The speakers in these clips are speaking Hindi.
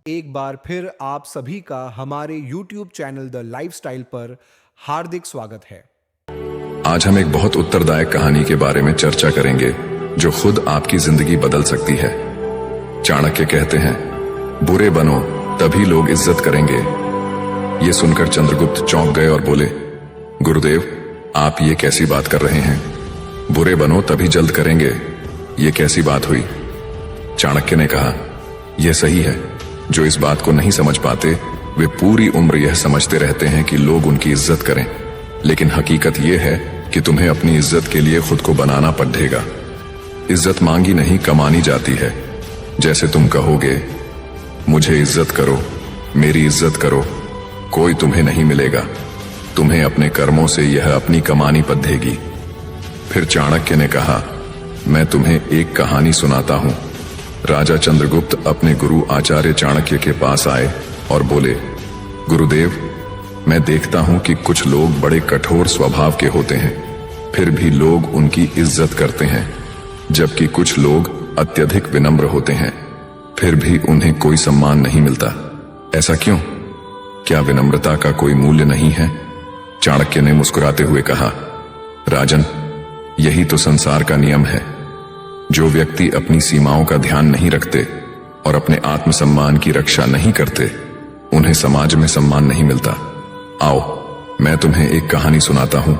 एक बार फिर आप सभी का हमारे YouTube चैनल द लाइफस्टाइल पर हार्दिक स्वागत है। आज हम एक बहुत उत्तरदायक कहानी के बारे में चर्चा करेंगे जो खुद आपकी जिंदगी बदल सकती है। चाणक्य कहते हैं, बुरे बनो तभी लोग इज्जत करेंगे। ये सुनकर चंद्रगुप्त चौंक गए और बोले, गुरुदेव आप ये कैसी बात कर रहे हैं? बुरे बनो तभी जल्द करेंगे, ये कैसी बात हुई? चाणक्य ने कहा, यह सही है। जो इस बात को नहीं समझ पाते वे पूरी उम्र यह समझते रहते हैं कि लोग उनकी इज्जत करें, लेकिन हकीकत यह है कि तुम्हें अपनी इज्जत के लिए खुद को बनाना पड़ेगा। इज्जत मांगी नहीं कमानी जाती है। जैसे तुम कहोगे, मुझे इज्जत करो, मेरी इज्जत करो, कोई तुम्हें नहीं मिलेगा। तुम्हें अपने कर्मों से यह अपनी कमानी पड़ेगी। फिर चाणक्य ने कहा, मैं तुम्हें एक कहानी सुनाता हूं। राजा चंद्रगुप्त अपने गुरु आचार्य चाणक्य के पास आए और बोले, गुरुदेव मैं देखता हूं कि कुछ लोग बड़े कठोर स्वभाव के होते हैं, फिर भी लोग उनकी इज्जत करते हैं, जबकि कुछ लोग अत्यधिक विनम्र होते हैं, फिर भी उन्हें कोई सम्मान नहीं मिलता। ऐसा क्यों? क्या विनम्रता का कोई मूल्य नहीं है? चाणक्य ने मुस्कुराते हुए कहा, राजन यही तो संसार का नियम है। जो व्यक्ति अपनी सीमाओं का ध्यान नहीं रखते और अपने आत्मसम्मान की रक्षा नहीं करते, उन्हें समाज में सम्मान नहीं मिलता। आओ मैं तुम्हें एक कहानी सुनाता हूं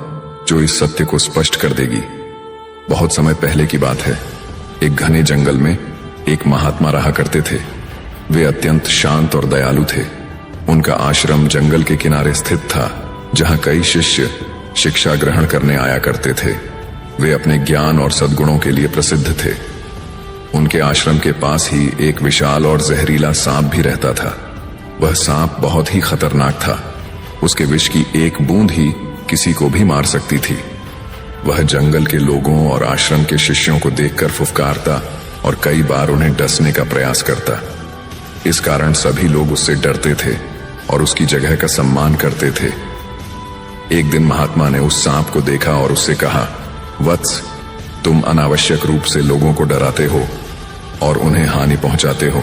जो इस सत्य को स्पष्ट कर देगी। बहुत समय पहले की बात है। एक घने जंगल में एक महात्मा रहा करते थे। वे अत्यंत शांत और दयालु थे। उनका आश्रम जंगल के किनारे स्थित था, जहां कई शिष्य शिक्षा ग्रहण करने आया करते थे। वे अपने ज्ञान और सद्गुणों के लिए प्रसिद्ध थे। उनके आश्रम के पास ही एक विशाल और जहरीला सांप भी रहता था। वह सांप बहुत ही खतरनाक था। उसके विष की एक बूंद ही किसी को भी मार सकती थी। वह जंगल के लोगों और आश्रम के शिष्यों को देखकर फुफकारता और कई बार उन्हें डसने का प्रयास करता। इस कारण सभी लोग उससे डरते थे और उसकी जगह का सम्मान करते थे। एक दिन महात्मा ने उस सांप को देखा और उससे कहा, वत्स तुम अनावश्यक रूप से लोगों को डराते हो और उन्हें हानि पहुंचाते हो।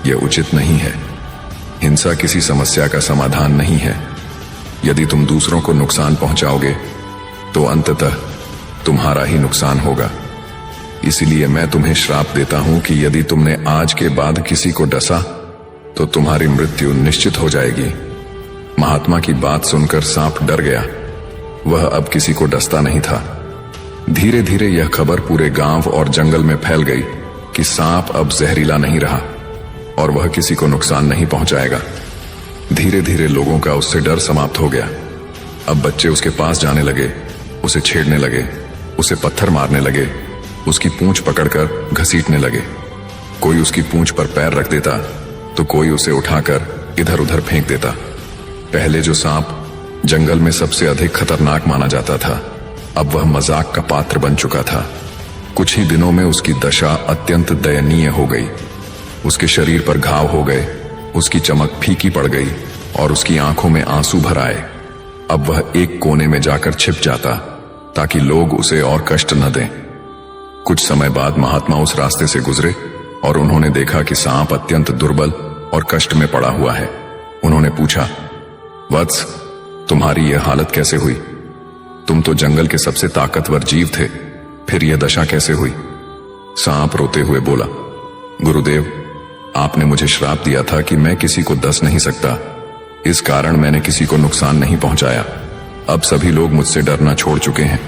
यह उचित नहीं है। हिंसा किसी समस्या का समाधान नहीं है। यदि तुम दूसरों को नुकसान पहुंचाओगे तो अंततः तुम्हारा ही नुकसान होगा। इसलिए मैं तुम्हें श्राप देता हूं कि यदि तुमने आज के बाद किसी को डसा तो तुम्हारी मृत्यु निश्चित हो जाएगी। महात्मा की बात सुनकर सांप डर गया। वह अब किसी को डसता नहीं था। धीरे धीरे यह खबर पूरे गांव और जंगल में फैल गई कि सांप अब जहरीला नहीं रहा और वह किसी को नुकसान नहीं पहुंचाएगा। धीरे धीरे लोगों का उससे डर समाप्त हो गया। अब बच्चे उसके पास जाने लगे, उसे छेड़ने लगे, उसे पत्थर मारने लगे, उसकी पूंछ पकड़कर घसीटने लगे। कोई उसकी पूंछ पर पैर रख देता तो कोई उसे उठाकर इधर उधर फेंक देता। पहले जो सांप जंगल में सबसे अधिक खतरनाक माना जाता था, अब वह मजाक का पात्र बन चुका था। कुछ ही दिनों में उसकी दशा अत्यंत दयनीय हो गई। उसके शरीर पर घाव हो गए, उसकी चमक फीकी पड़ गई और उसकी आंखों में आंसू भर आए। अब वह एक कोने में जाकर छिप जाता ताकि लोग उसे और कष्ट न दें। कुछ समय बाद महात्मा उस रास्ते से गुजरे और उन्होंने देखा कि सांप अत्यंत दुर्बल और कष्ट में पड़ा हुआ है। उन्होंने पूछा, वत्स तुम्हारी यह हालत कैसे हुई? तुम तो जंगल के सबसे ताकतवर जीव थे, फिर यह दशा कैसे हुई? सांप रोते हुए बोला, गुरुदेव आपने मुझे श्राप दिया था कि मैं किसी को डस नहीं सकता। इस कारण मैंने किसी को नुकसान नहीं पहुंचाया। अब सभी लोग मुझसे डरना छोड़ चुके हैं।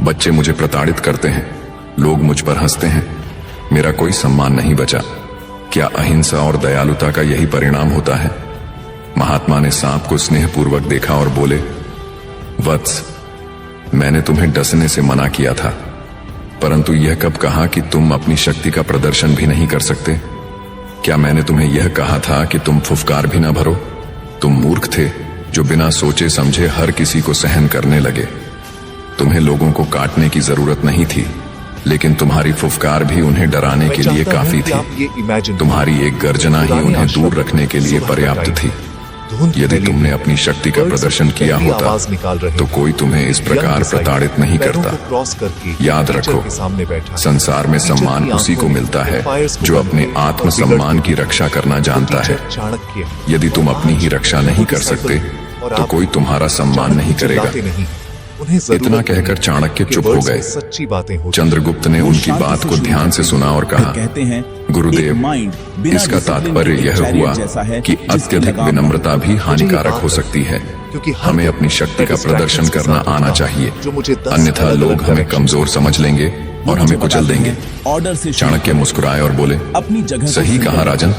बच्चे मुझे प्रताड़ित करते हैं, लोग मुझ पर हंसते हैं, मेरा कोई सम्मान नहीं बचा। क्या अहिंसा और दयालुता का यही परिणाम होता है? महात्मा ने सांप को स्नेहपूर्वक देखा और बोले, वत्स मैंने तुम्हें डसने से मना किया था, परंतु यह कब कहा कि तुम अपनी शक्ति का प्रदर्शन भी नहीं कर सकते? क्या मैंने तुम्हें यह कहा था कि तुम फुफकार भी ना भरो? तुम मूर्ख थे जो बिना सोचे समझे हर किसी को सहन करने लगे। तुम्हें लोगों को काटने की जरूरत नहीं थी, लेकिन तुम्हारी फुफकार भी उन्हें डराने के लिए काफी थी। तुम्हारी एक गर्जना ही उन्हें दूर रखने के लिए पर्याप्त थी। धुंध यदि फैली तुमने हुई अपनी शक्ति का birds प्रदर्शन अपनी किया पहली होता आवाज निकाल रहे तो हैं। कोई तुम्हें इस Young प्रकार disciple प्रताड़ित नहीं पैरों करता। को क्रॉस करके याद टीचर रखो, के सामने बैठा है। संसार में टीचर सम्मान की उसी को आंखों में मिलता है fires को जो बंद अपने करके और आत्मसम्मान बिगड़ते की रक्षा करना जानता है। टीचर चाणक्य यदि तुम अपनी ही रक्षा नहीं कर सकते तो कोई तुम्हारा सम्मान नहीं करेगा। इतना कहकर चाणक्य चुप हो गए। सच्ची बातें होती चंद्रगुप्त ने उनकी बात को ध्यान से सुना और कहा, कहते हैं गुरुदेव, इसका तात्पर्य यह हुआ कि अत्यधिक विनम्रता भी हानिकारक हो सकती है। हमें अपनी शक्ति का प्रदर्शन करना आना चाहिए, अन्यथा लोग हमें कमजोर समझ लेंगे और हमें कुचल देंगे। ऑर्डर से चाणक्य मुस्कुराए और बोले, अपनी जगह सही कहा राजन।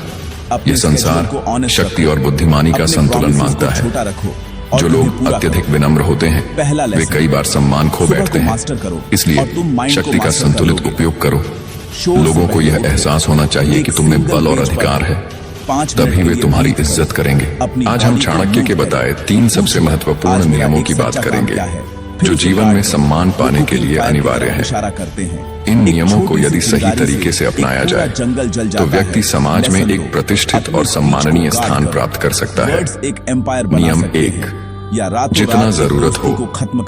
ये संसार शक्ति और बुद्धिमानी का संतुलन मांगता है। छोटा रखो। जो लोग अत्यधिक विनम्र होते हैं वे कई बार सम्मान खो बैठते हैं। इसलिए शक्ति का संतुलित उपयोग करो। लोगों को यह एहसास होना चाहिए कि तुम में बल और अधिकार है, तभी वे तुम्हारी इज्जत करेंगे। आज हम चाणक्य के बताए 3 सबसे महत्वपूर्ण नियमों की बात करेंगे जो जीवन में सम्मान पाने के लिए अनिवार्य हैं। इन नियमों को यदि सही तरीके से अपनाया जाए तो व्यक्ति समाज में एक प्रतिष्ठित और सम्माननीय स्थान प्राप्त कर सकता है। नियम 1, जितना जरूरत हो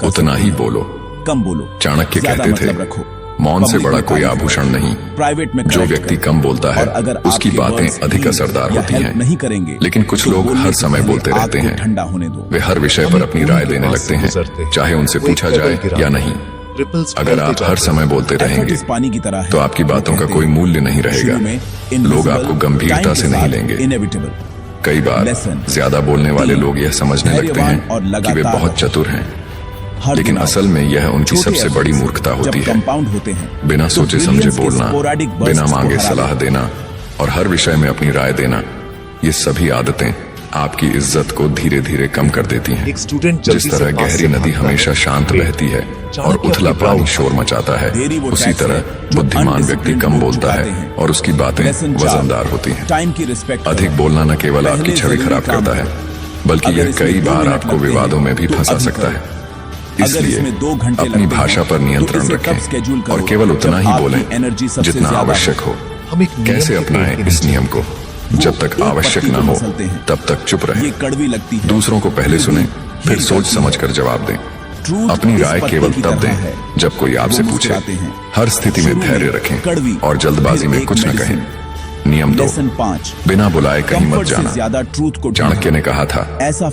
उतना ही बोलो। कम बोलो। चाणक्य कहते थे, मौन से बड़ा कोई आभूषण नहीं। प्राइवेट में जो व्यक्ति कम बोलता है उसकी बातें अधिक असरदार होती हैं। नहीं करेंगे, लेकिन कुछ लोग हर समय बोलते रहते हैं। ठंडा होने दो। वे हर विषय पर अपनी राय देने लगते हैं, चाहे उनसे पूछा जाए या नहीं। अगर आप हर समय बोलते रहेंगे पानी की तरह तो आपकी बातों का कोई मूल्य नहीं रहेगा। लोग आपको गंभीरता से नहीं लेंगे। कई बार ज्यादा बोलने वाले लोग यह समझने लगते हैं कि वे बहुत चतुर हैं, लेकिन असल में यह उनकी सबसे बड़ी मूर्खता होती है। बिना सोचे समझे बोलना, बिना मांगे सलाह देना और हर विषय में अपनी राय देना, ये सभी आदतें आपकी इज्जत को धीरे धीरे कम कर देती हैं। जिस तरह गहरी नदी हमेशा शांत बहती है और उथला पानी शोर मचाता है, उसी तरह बुद्धिमान व्यक्ति कम बोलता है और उसकी बातें वजनदार होती हैं। अधिक बोलना न केवल आपकी छवि खराब करता है बल्कि यह कई बार आपको विवादों में भी फंसा सकता है। इसलिए अपनी भाषा पर नियंत्रण रखें और केवल उतना ही बोलें जितना आवश्यक हो। कैसे अपनाएं इस नियम को? जब तक आवश्यक न हो तब तक चुप रहें। दूसरों को पहले सुनें, फिर सोच समझकर जवाब दें। अपनी राय केवल तब दें जब कोई आपसे पूछे। हर स्थिति में धैर्य रखें और जल्दबाजी में कुछ न कहें। नियम 2, बिना बुलाए कहीं मत जाना। चाणक्य ने कहा था,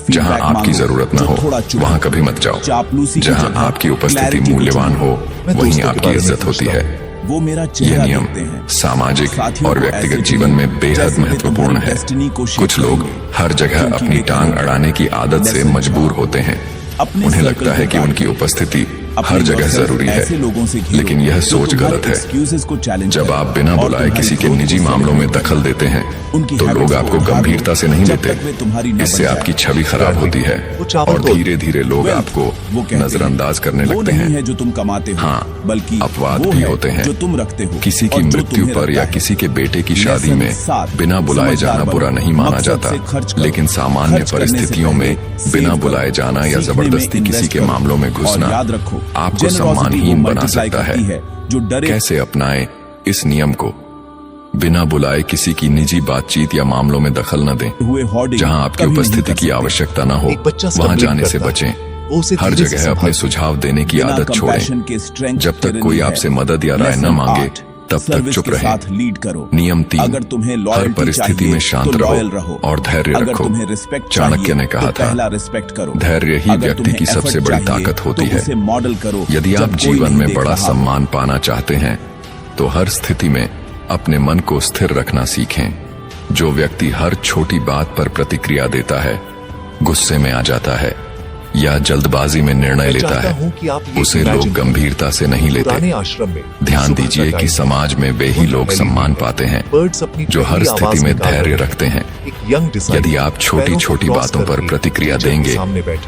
जहां आपकी जरूरत न हो वहां कभी मत जाओ। जहां आपकी उपस्थिति मूल्यवान हो वहीं आपकी इज्जत होती है। यह नियम सामाजिक और व्यक्तिगत जीवन में बेहद महत्वपूर्ण है। कुछ लोग हर जगह अपनी टांग अड़ाने की आदत से मजबूर होते हैं। उन्हें लगता है कि उनकी उपस्थिति हर जगह जरूरी है, लेकिन यह सोच गलत है। जब आप बिना बुलाए किसी के निजी मामलों में दखल देते हैं तो लोग आपको गंभीरता से नहीं लेते। इससे आपकी छवि खराब होती है और धीरे धीरे लोग आपको नजरअंदाज करने लगते हैं। जो तुम कमाते हो, हाँ, बल्कि अपवाद भी होते हैं। जो तुम रखते हो। किसी की मृत्यु पर या किसी के बेटे की शादी में बिना बुलाए जाना बुरा नहीं माना जाता, लेकिन सामान्य परिस्थितियों में बिना बुलाए जाना या जबरदस्ती किसी के मामलों में घुसना आपको सम्मानहीन बना सकता है। कैसे अपनाएं इस नियम को? बिना बुलाए किसी की निजी बातचीत या मामलों में दखल न दें। जहां आपकी उपस्थिति की आवश्यकता न हो वहां जाने से बचें। हर जगह अपने सुझाव देने की आदत छोड़ें। जब तक कोई आपसे मदद या राय न मांगे तब तक चुप रहें। नियम 3, हर परिस्थिति में शांत रहो और धैर्य रखो। चाणक्य ने कहा था, धैर्य ही व्यक्ति की सबसे बड़ी ताकत होती है। यदि आप जीवन में बड़ा सम्मान पाना चाहते हैं तो हर स्थिति में अपने मन को स्थिर रखना सीखें। जो व्यक्ति हर छोटी बात पर प्रतिक्रिया देता है, गुस्से में आ जाता है या जल्दबाजी में निर्णय लेता है, उसे लोग गंभीरता से नहीं लेते। ध्यान दीजिए कि समाज में वे ही लोग सम्मान पाते हैं जो हर स्थिति में धैर्य रखते हैं। यदि आप छोटी छोटी बातों पर प्रतिक्रिया देंगे,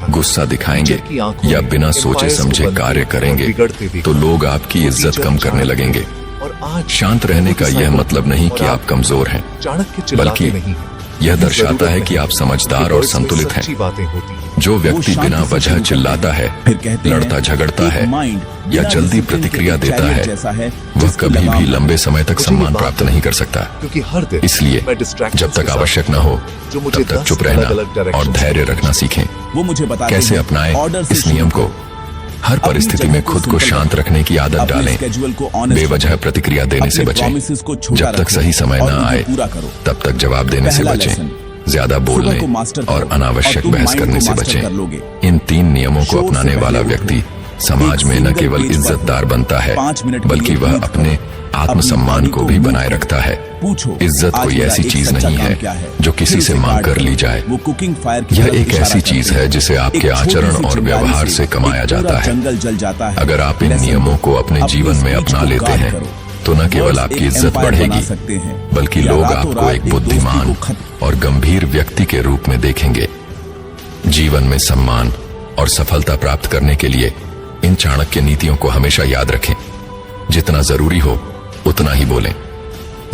गुस्सा दिखाएंगे या बिना सोचे समझे कार्य करेंगे तो लोग आपकी इज्जत कम करने लगेंगे। शांत रहने का यह मतलब नहीं कि आप कमजोर हैं, बल्कि यह दर्शाता है कि आप समझदार और संतुलित हैं। सच्ची बातें होती हैं। जो व्यक्ति वो बिना शांति से वजह सुनते चिल्लाता हैं। है, फिर कहते हैं, लड़ता झगड़ता एक है माइंड या बिना जल्दी डिसिप्लिन के प्रतिक्रिया एक देता चैरियट है, जैसा है, वह जिस पर कभी लगाम भी लंबे समय तक मुझे ये सम्मान बात प्राप्त है, नहीं कर सकता। क्योंकि हर दिन इसलिए मैं distractions जब के तक साथ आवश्यक न हो जो मुझे तब तक 10 चुप रहना अलग-अलग और directions धैर्य रखना सीखें। वो मुझे बताते कैसे हैं, अपनाएं ऑर्डर से इस नियम शुरू को। हर अपनी परिस्थिति जगह में को खुद को simple शांत रखें। रखने की आदत अपने डालें। schedule को honest बेवजह रखें। प्रतिक्रिया देने से अपने बचें। promises को छोटा जब तक रखें सही समय और न उन्हें आए पूरा करो। तब तक जवाब देने से पहला बचें। लेसन, ज्यादा सुबह बोलने को मास्टर और करो अनावश्यक और तुम बहस माइंड करने को से मास्टर कर बचें। लोगे। इन 3 नियमों को शोर से अपनाने पहले वाला उठो। व्यक्ति समाज एक में न सिंगल केवल पेज पर इज्जतदार बनता है, 5 मिनट के बल्कि लिए वह breathe अपने करो। आत्मसम्मान अपनी को body भी को बनाए move रखता है। पूछो, इज्जत आज कोई मेरा ऐसी एक चीज सच्चा नहीं काम है क्या है? जो किसी फिर से उसे मांग काट कर दो। ली जाए। वो कुकिंग फायर की यह तरफ एक इशारा ऐसी करते चीज हैं। है जिसे आपके एक छोटी आचरण सी और चिंगारी व्यवहार से एक कमाया पूरा जाता है। जंगल जल जाता है। अगर आप इन लेसन, नियमों को अपने जीवन में speech अपना को लेते guard हैं करो। तो न केवल Words आपकी एक इज्जत empire बना बढ़ेगी, सकते हैं, बल्कि या लोग रातों आपको रात एक दोस्ती बुद्धिमान को खत्म। और गंभीर व्यक्ति के रूप में देखेंगे। जीवन में सम्मान और सफलता प्राप्त करने के लिए इन चाणक्य नीतियों को हमेशा याद रखें। जितना जरूरी हो उतना ही बोलें।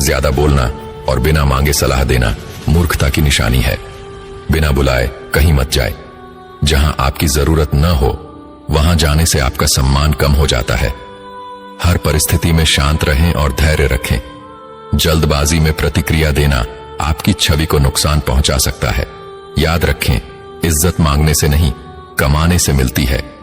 ज्यादा बोलना और बिना मांगे सलाह देना मूर्खता की निशानी है। बिना बुलाए कहीं मत जाए। जहां आपकी जरूरत न हो वहां जाने से आपका सम्मान कम हो जाता है। हर परिस्थिति में शांत रहें और धैर्य रखें। जल्दबाजी में प्रतिक्रिया देना आपकी छवि को नुकसान पहुंचा सकता है। याद रखें, इज्जत मांगने से नहीं, कमाने से मिलती है।